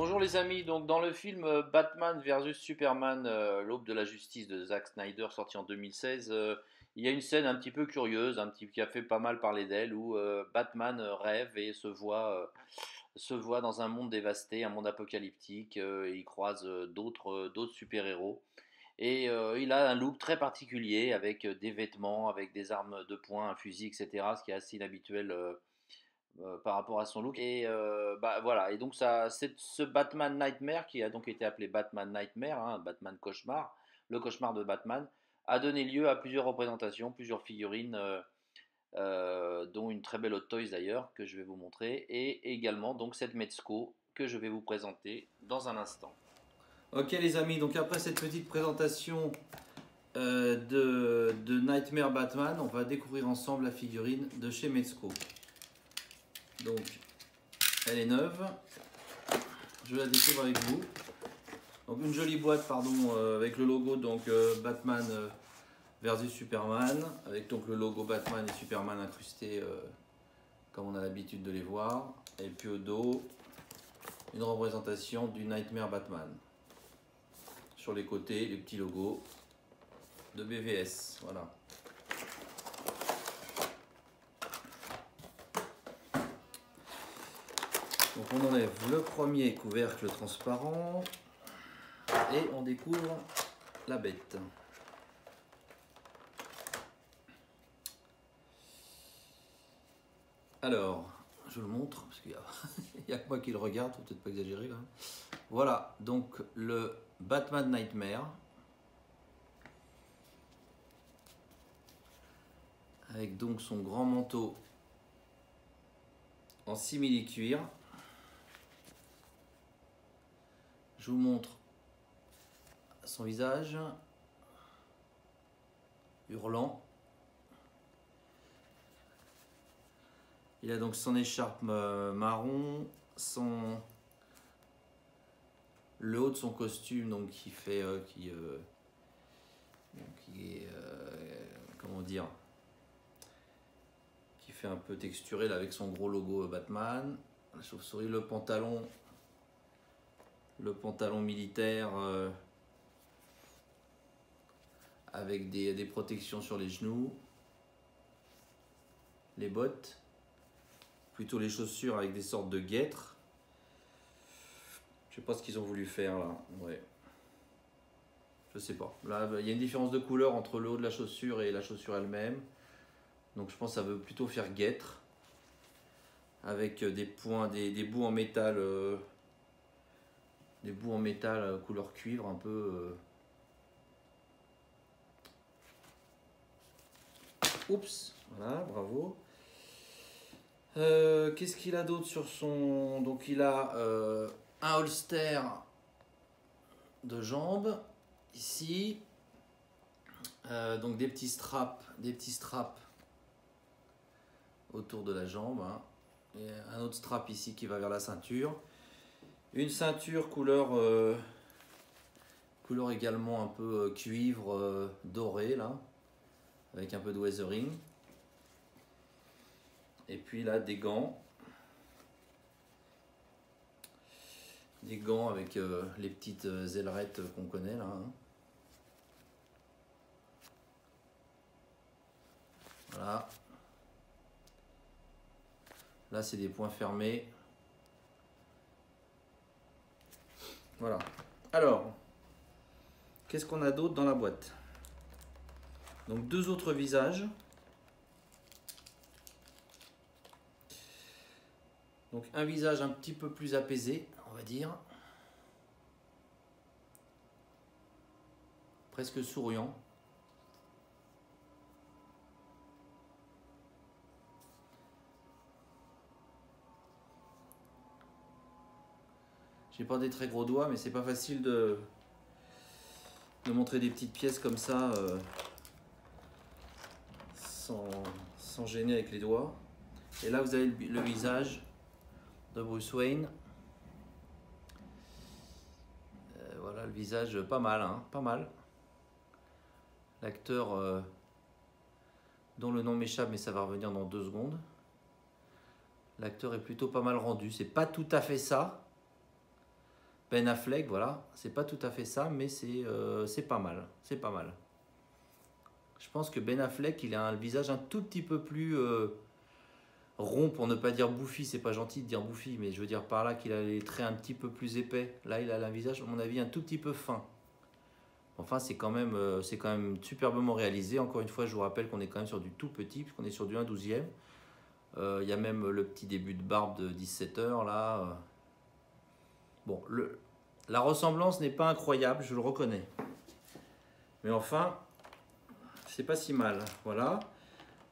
Bonjour les amis, donc dans le film Batman versus Superman, l'aube de la justice de Zack Snyder sorti en 2016, il y a une scène un petit peu curieuse, qui a fait pas mal parler d'elle, où Batman rêve et se voit dans un monde dévasté, un monde apocalyptique, et il croise d'autres super-héros. Et il a un look très particulier avec des vêtements, avec des armes de poing, un fusil, etc. Ce qui est assez inhabituel par rapport à son look. Et bah, voilà. Et donc c'est ce Batman Nightmare qui a donc été appelé Batman Nightmare, hein, Batman cauchemar, le cauchemar de Batman, a donné lieu à plusieurs représentations, plusieurs figurines, dont une très belle Hot Toys d'ailleurs que je vais vous montrer, et également donc cette Mezco que je vais vous présenter dans un instant. Ok les amis, donc après cette petite présentation de Nightmare Batman, on va découvrir ensemble la figurine de chez Mezco. Donc elle est neuve, je la découvre avec vous. Donc une jolie boîte pardon, avec le logo donc Batman versus Superman, avec donc le logo Batman et Superman incrusté comme on a l'habitude de les voir. Et puis au dos, une représentation du Nightmare Batman. Sur les côtés, les petits logos de BVS, voilà. Donc on enlève le premier couvercle transparent et on découvre la bête. Alors, je le montre parce qu'il y a que moi qui le regarde, faut peut-être pas exagérer quand même. Voilà, donc le Batman Nightmare avec donc son grand manteau en simili-cuir. Je vous montre son visage hurlant. Il a donc son écharpe marron, le haut de son costume donc qui fait comment dire, qui fait un peu texturé là, avec son gros logo Batman. La chauve-souris, le pantalon militaire avec des protections sur les genoux, les bottes, plutôt les chaussures avec des sortes de guêtres. Je sais pas ce qu'ils ont voulu faire là, ouais. Je sais pas. Là, il y a une différence de couleur entre le haut de la chaussure et la chaussure elle-même. Donc je pense que ça veut plutôt faire guêtre. Avec des points, des bouts en métal, couleur cuivre un peu. Oups, voilà, bravo. Qu'est-ce qu'il a d'autre sur son... Donc il a un holster de jambes, ici. Donc des petits straps autour de la jambe. Hein. Et un autre strap ici qui va vers la ceinture. Une ceinture couleur également un peu cuivre doré là, avec un peu de weathering. Et puis là des gants avec les petites ailerettes qu'on connaît là. Hein. Voilà. Là c'est des poings fermés. Voilà. Alors, qu'est-ce qu'on a d'autre dans la boîte? Donc deux autres visages. Donc un visage un petit peu plus apaisé, on va dire. Presque souriant. J'ai pas des très gros doigts, mais c'est pas facile de montrer des petites pièces comme ça sans gêner avec les doigts. Et là vous avez le visage de Bruce Wayne. Voilà le visage pas mal, hein, pas mal. L'acteur dont le nom m'échappe, mais ça va revenir dans 2 secondes. L'acteur est plutôt pas mal rendu. C'est pas tout à fait ça, Ben Affleck, voilà. C'est pas tout à fait ça, mais c'est pas mal. C'est pas mal. Je pense que Ben Affleck, il a un visage un tout petit peu plus rond, pour ne pas dire bouffi. C'est pas gentil de dire bouffi, mais je veux dire par là qu'il a les traits un petit peu plus épais. Là, il a un visage, à mon avis, un tout petit peu fin. Enfin, c'est quand même superbement réalisé. Encore une fois, je vous rappelle qu'on est quand même sur du tout petit, puisqu'on est sur du 1/12e. Il y a même le petit début de barbe de 17 heures, là. Bon, la ressemblance n'est pas incroyable, je le reconnais. Mais enfin, c'est pas si mal. Voilà.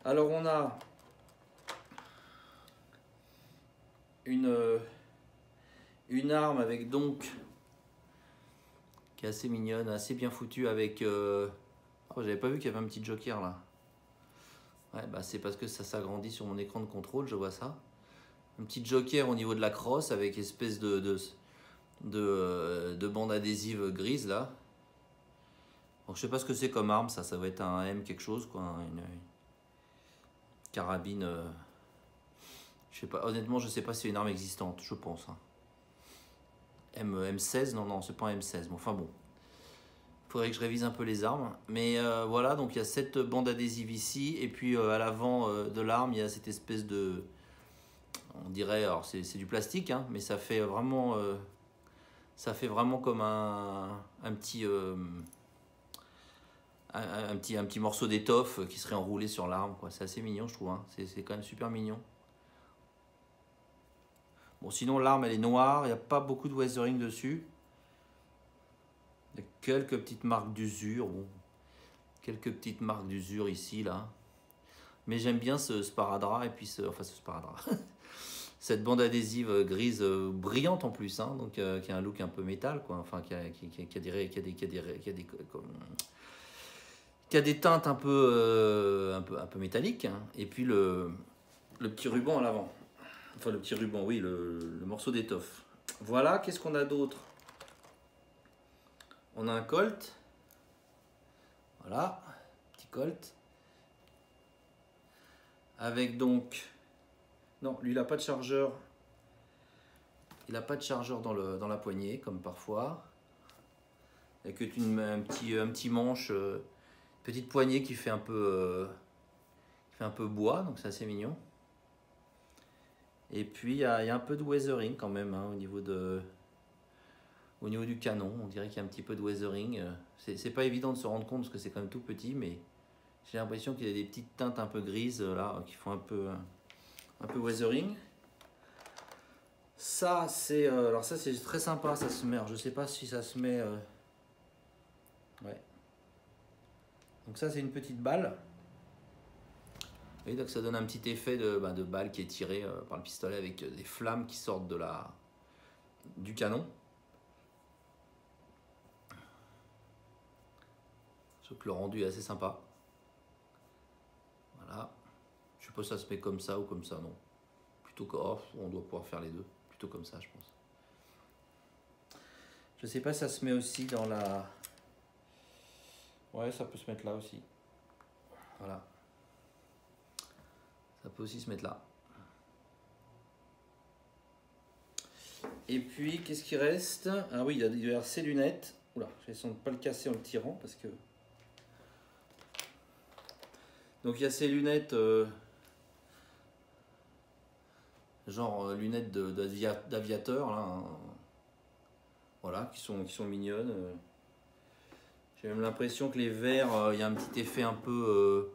Alors, on a une arme avec donc qui est assez mignonne, assez bien foutue avec oh, j'avais pas vu qu'il y avait un petit joker là. Ouais, bah c'est parce que ça s'agrandit sur mon écran de contrôle, je vois ça. Un petit joker au niveau de la crosse avec espèce de bande adhésive grise là. Donc je sais pas ce que c'est comme arme, ça va être un M quelque chose quoi, une carabine. Je sais pas, honnêtement je sais pas si c'est une arme existante, je pense. Hein. M16, non, c'est pas un M16, mais enfin bon. Il faudrait que je révise un peu les armes. Mais voilà, donc il y a cette bande adhésive ici, et puis à l'avant de l'arme, il y a cette espèce de... On dirait, alors c'est du plastique, hein, mais ça fait vraiment comme un petit... un petit morceau d'étoffe qui serait enroulé sur l'arme. C'est assez mignon, je trouve. Hein. C'est quand même super mignon. Bon, sinon, l'arme, elle est noire. Il n'y a pas beaucoup de weathering dessus. Il y a quelques petites marques d'usure. Bon, quelques petites marques d'usure ici, là. Mais j'aime bien ce sparadrap. Et puis, ce sparadrap. Cette bande adhésive grise brillante en plus. Hein, donc, qui a un look un peu métal, quoi. Enfin, qui a des teintes un peu métalliques. Hein. Et puis, le petit ruban à l'avant. Enfin, le petit ruban, oui, le morceau d'étoffe. Voilà, qu'est-ce qu'on a d'autre? On a un Colt. Voilà, petit Colt. Avec donc... Non, lui, il n'a pas de chargeur. Il n'a pas de chargeur dans la poignée, comme parfois. Il n'y a un petit manche, petite poignée qui fait un peu bois, donc c'est assez mignon. Et puis, il y a un peu de weathering quand même, hein, au niveau du canon. On dirait qu'il y a un petit peu de weathering. C'est pas évident de se rendre compte parce que c'est quand même tout petit, mais j'ai l'impression qu'il y a des petites teintes un peu grises là, qui font un peu weathering. Ça, alors ça, c'est très sympa, ça se met. Alors, je sais pas si ça se met... Ouais. Donc ça, c'est une petite balle. Et donc ça donne un petit effet de balle qui est tirée par le pistolet avec des flammes qui sortent du canon. Je trouve que le rendu est assez sympa. Voilà. Je sais pas si ça se met comme ça ou comme ça, non. Plutôt que on doit pouvoir faire les deux. Plutôt comme ça, je pense. Je sais pas si ça se met aussi dans la... Ouais, ça peut se mettre là aussi. Voilà. Ça peut aussi se mettre là. Et puis, qu'est-ce qui reste? Ah oui, il doit y avoir ces lunettes. Oula, je vais essayer de ne pas le casser en le tirant parce que... Donc il y a ces lunettes, genre lunettes d'aviateur, là, hein. Voilà, qui sont mignonnes. J'ai même l'impression que les verres, il y a un petit effet un peu...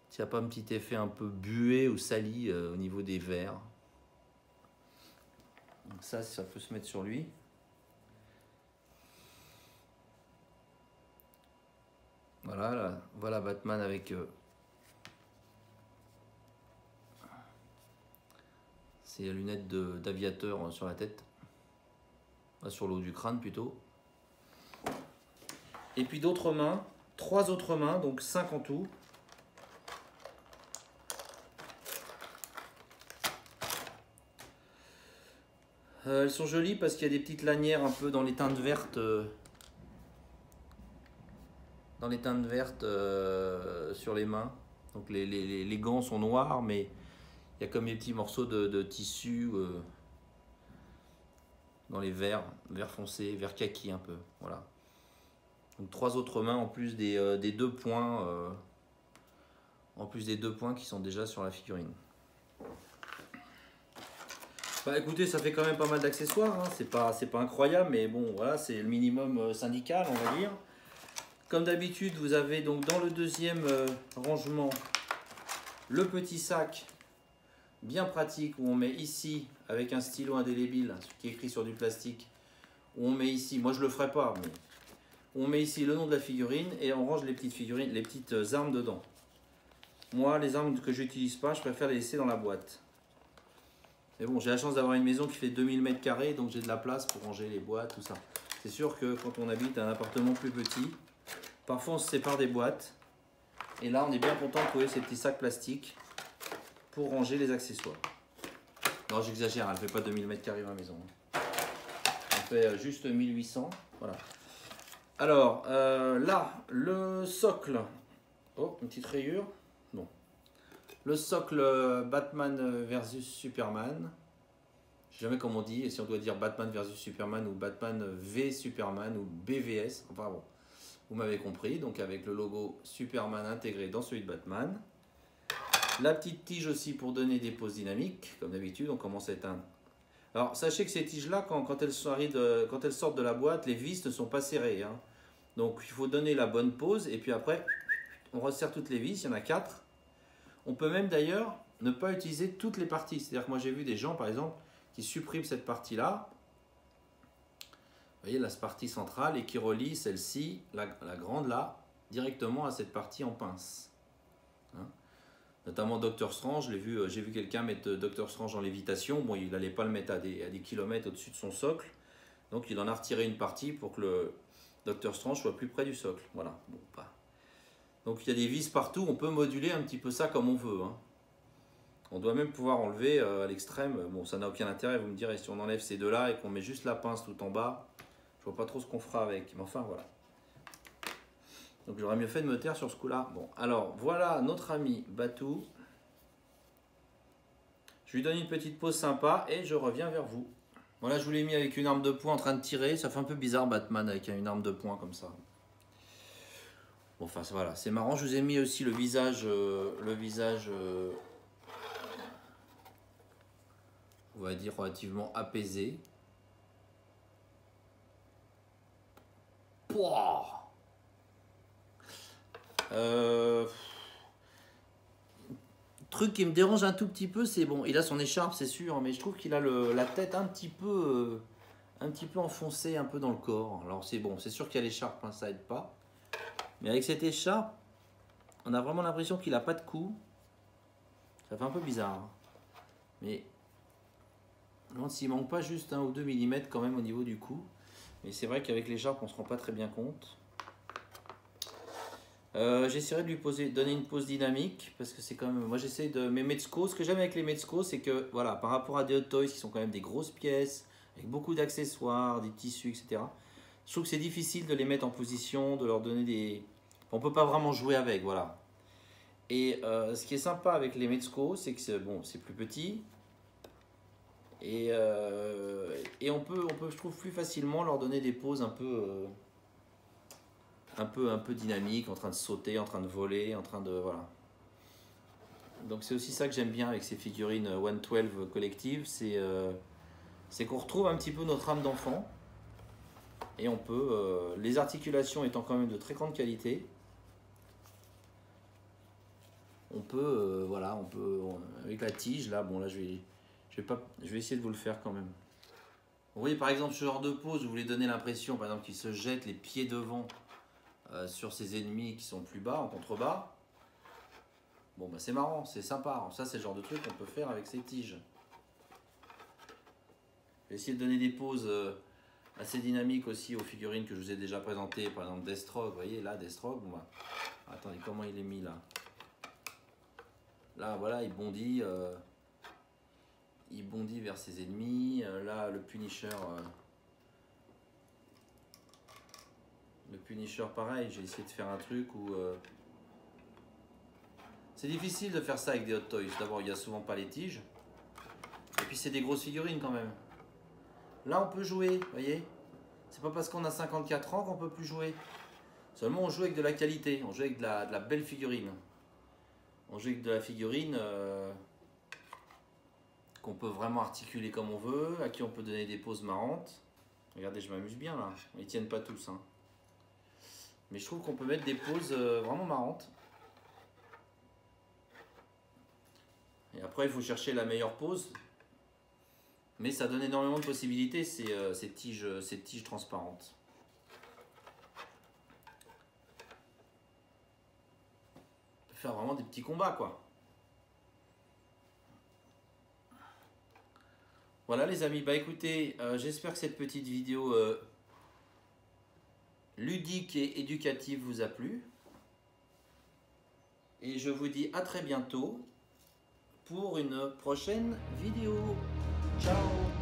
S'il n'y a pas un petit effet un peu bué ou sali au niveau des verres. Donc ça peut se mettre sur lui. Voilà Batman avec ses lunettes d'aviateur sur la tête. Sur le haut du crâne plutôt. Et puis d'autres mains, 3 autres mains, donc 5 en tout. Elles sont jolies parce qu'il y a des petites lanières un peu dans les teintes vertes. Sur les mains. Donc les gants sont noirs, mais il y a comme des petits morceaux de tissu dans les verts, vert foncé, vert kaki un peu. Voilà. Donc 3 autres mains en plus des 2 points. En plus des 2 points qui sont déjà sur la figurine. Bah écoutez, ça fait quand même pas mal d'accessoires, hein. C'est pas incroyable, mais bon voilà, c'est le minimum syndical, on va dire. Comme d'habitude, vous avez donc dans le deuxième rangement le petit sac bien pratique où on met ici avec un stylo indélébile, ce qui est écrit sur du plastique, où on met ici, moi je le ferai pas, mais on met ici le nom de la figurine et on range les petites figurines, les petites armes dedans. Moi, les armes que j'utilise pas, je préfère les laisser dans la boîte. Mais bon, j'ai la chance d'avoir une maison qui fait 2000 m², donc j'ai de la place pour ranger les boîtes, tout ça. C'est sûr que quand on habite un appartement plus petit, parfois on se sépare des boîtes. Et là, on est bien content de trouver ces petits sacs plastiques pour ranger les accessoires. Non, j'exagère, elle ne fait pas 2000 m² ma maison. Elle fait juste 1800. Voilà. Alors, là, le socle. Oh, une petite rayure. Non. Le socle Batman versus Superman. Je sais jamais comment on dit, et si on doit dire Batman versus Superman ou Batman v Superman ou BVS. Enfin bon, vous m'avez compris. Donc avec le logo Superman intégré dans celui de Batman. La petite tige aussi pour donner des poses dynamiques. Comme d'habitude, on commence à éteindre. Alors sachez que ces tiges-là, quand elles sortent de la boîte, les vis ne sont pas serrées, hein. Donc il faut donner la bonne pose et puis après, on resserre toutes les vis, il y en a 4. On peut même d'ailleurs ne pas utiliser toutes les parties. C'est-à-dire que moi j'ai vu des gens par exemple qui suppriment cette partie-là. Vous voyez, la partie centrale et qui relie celle-ci, la grande là, directement à cette partie en pince. Hein, notamment Doctor Strange, j'ai vu quelqu'un mettre Doctor Strange en lévitation. Bon, il n'allait pas le mettre à des kilomètres au-dessus de son socle. Donc il en a retiré une partie pour que le Doctor Strange soit plus près du socle. Voilà. Bon, pas. Donc il y a des vis partout, on peut moduler un petit peu ça comme on veut, hein. On doit même pouvoir enlever à l'extrême. Bon, ça n'a aucun intérêt, vous me direz, si on enlève ces deux-là et qu'on met juste la pince tout en bas, je vois pas trop ce qu'on fera avec. Mais enfin, voilà. Donc j'aurais mieux fait de me taire sur ce coup-là. Bon, alors voilà notre ami Batou. Je lui donne une petite pause sympa et je reviens vers vous. Voilà, je vous l'ai mis avec une arme de poing en train de tirer. Ça fait un peu bizarre Batman avec une arme de poing comme ça. Bon, enfin voilà, c'est marrant. Je vous ai mis aussi le visage, on va dire relativement apaisé. Pouah, truc qui me dérange un tout petit peu, c'est bon, il a son écharpe, c'est sûr, mais je trouve qu'il a la tête un petit peu enfoncée un peu dans le corps. Alors c'est bon, c'est sûr qu'il y a l'écharpe, hein, ça aide pas. Mais avec cette écharpe, on a vraiment l'impression qu'il n'a pas de cou. Ça fait un peu bizarre, hein. Mais je me demande s'il manque pas juste 1 ou 2 mm quand même au niveau du cou. Mais c'est vrai qu'avec l'écharpe, on ne se rend pas très bien compte. J'essaierai de lui donner une pose dynamique parce que c'est quand même. Moi, j'essaie de. Mes Mezco, ce que j'aime avec les Mezco, c'est que voilà, par rapport à des Hot Toys qui sont quand même des grosses pièces, avec beaucoup d'accessoires, des tissus, etc. Je trouve que c'est difficile de les mettre en position, de leur donner des. On peut pas vraiment jouer avec, voilà. Et ce qui est sympa avec les Mezco, c'est que c'est plus petit. Et on peut, je trouve, plus facilement leur donner des poses un peu dynamiques, en train de sauter, en train de voler, en train de... Voilà. Donc c'est aussi ça que j'aime bien avec ces figurines 112 collectives, c'est qu'on retrouve un petit peu notre âme d'enfant. Et on peut, les articulations étant quand même de très grande qualité, on peut, voilà, avec la tige, là, bon là je vais essayer de vous le faire quand même. Vous voyez par exemple ce genre de pose, vous voulez donner l'impression par exemple qu'il se jette les pieds devant sur ses ennemis qui sont plus bas, en contrebas. Bon bah c'est marrant, c'est sympa. Ça c'est le genre de truc qu'on peut faire avec ces tiges. Je vais essayer de donner des poses assez dynamiques aussi aux figurines que je vous ai déjà présentées. Par exemple Deathstroke, vous voyez là Deathstroke, bon bah, attendez comment il est mis là. Là voilà il bondit vers ses ennemis. Là le Punisher pareil, j'ai essayé de faire un truc où c'est difficile de faire ça avec des Hot Toys. D'abord il n'y a souvent pas les tiges et puis c'est des grosses figurines quand même. Là, on peut jouer, vous voyez. C'est pas parce qu'on a 54 ans qu'on peut plus jouer. Seulement, on joue avec de la qualité, on joue avec de la belle figurine. On joue avec de la figurine qu'on peut vraiment articuler comme on veut, à qui on peut donner des poses marrantes. Regardez, je m'amuse bien là. Ils tiennent pas tous, hein. Mais je trouve qu'on peut mettre des poses vraiment marrantes. Et après, il faut chercher la meilleure pose. Mais ça donne énormément de possibilités, ces tiges transparentes. On peut faire vraiment des petits combats, quoi. Voilà les amis, bah écoutez, j'espère que cette petite vidéo ludique et éducative vous a plu. Et je vous dis à très bientôt pour une prochaine vidéo. Ciao!